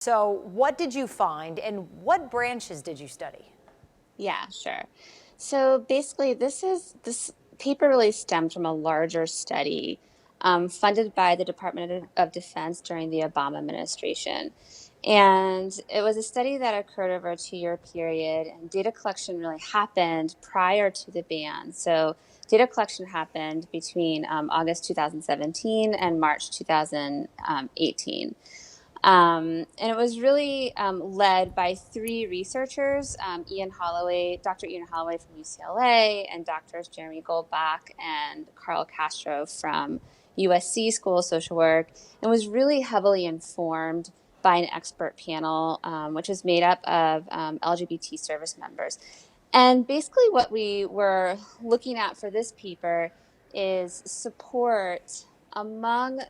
So what did you find and what branches did you study? Yeah, sure. So basically, this paper really stemmed from a larger study funded by the Department of Defense during the Obama administration. And it was a study that occurred over a 2-year period, and data collection really happened prior to the ban. So data collection happened between August 2017 and March 2018. And it was really led by three researchers, Dr. Ian Holloway from UCLA, and doctors Jeremy Goldbach and Carl Castro from USC School of Social Work, and was really heavily informed by an expert panel, which was made up of LGBT service members. And basically, what we were looking at for this paper is support among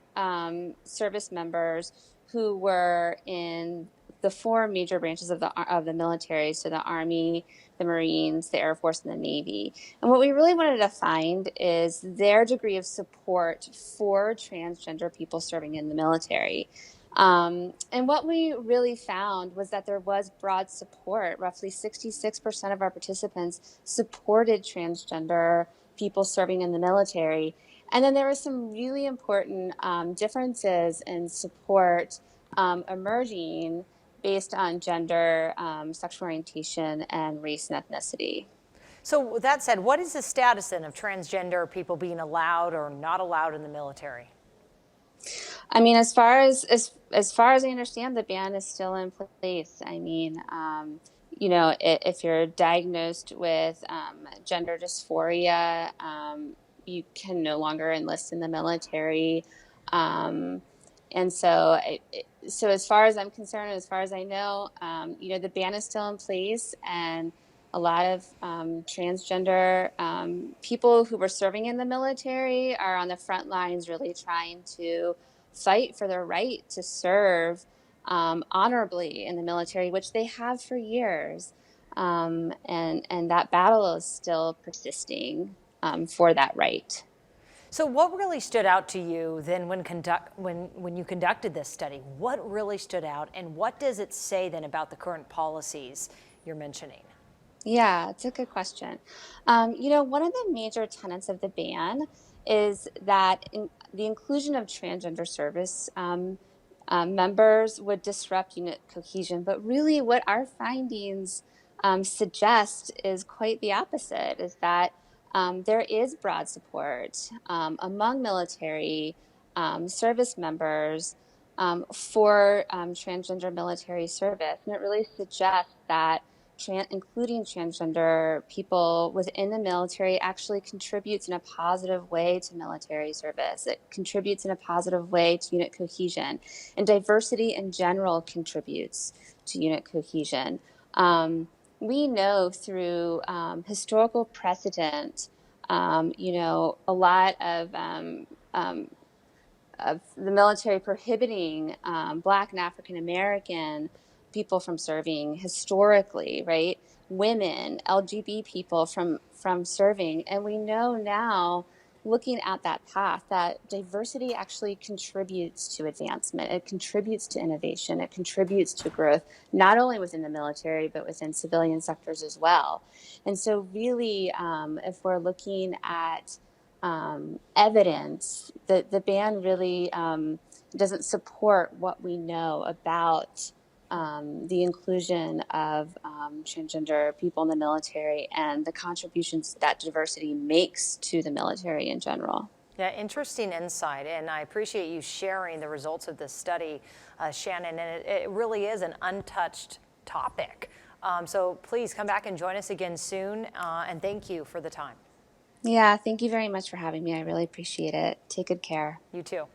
service members who were in the four major branches of the military, so the Army, the Marines, the Air Force, and the Navy. And what we really wanted to find is their degree of support for transgender people serving in the military. And what we really found was that there was broad support. Roughly 66% of our participants supported transgender people serving in the military. And then there were some really important differences in support emerging based on gender, sexual orientation, and race and ethnicity. So with that said, what is the status then of transgender people being allowed or not allowed in the military? I mean, as far as I understand, the ban is still in place. I mean, if you're diagnosed with gender dysphoria, you can no longer enlist in the military. Um, and so, so as far as I'm concerned, as far as I know, the ban is still in place, and a lot of transgender people who were serving in the military are on the front lines, really trying to fight for their right to serve honorably in the military, which they have for years. And that battle is still persisting for that right. So what really stood out to you then when you conducted this study? What really stood out, and what does it say then about the current policies you're mentioning? Yeah, it's a good question. One of the major tenets of the ban is that the inclusion of transgender service members would disrupt unit cohesion. But really, what our findings suggest is quite the opposite, is that there is broad support among military service members for transgender military service. And it really suggests that including transgender people within the military actually contributes in a positive way to military service. It contributes in a positive way to unit cohesion, and diversity in general contributes to unit cohesion. We know through historical precedent, a lot of the military prohibiting Black and African American people from serving historically, right? Women, LGBT people from serving. And we know now, looking at that path, that diversity actually contributes to advancement. It contributes to innovation. It contributes to growth, not only within the military, but within civilian sectors as well. And so really, if we're looking at evidence, the ban really doesn't support what we know about the inclusion of transgender people in the military and the contributions that diversity makes to the military in general. Yeah, interesting insight, and I appreciate you sharing the results of this study, Shannon, and it really is an untouched topic. So please come back and join us again soon, and thank you for the time. Yeah, thank you very much for having me. I really appreciate it. Take good care. You too.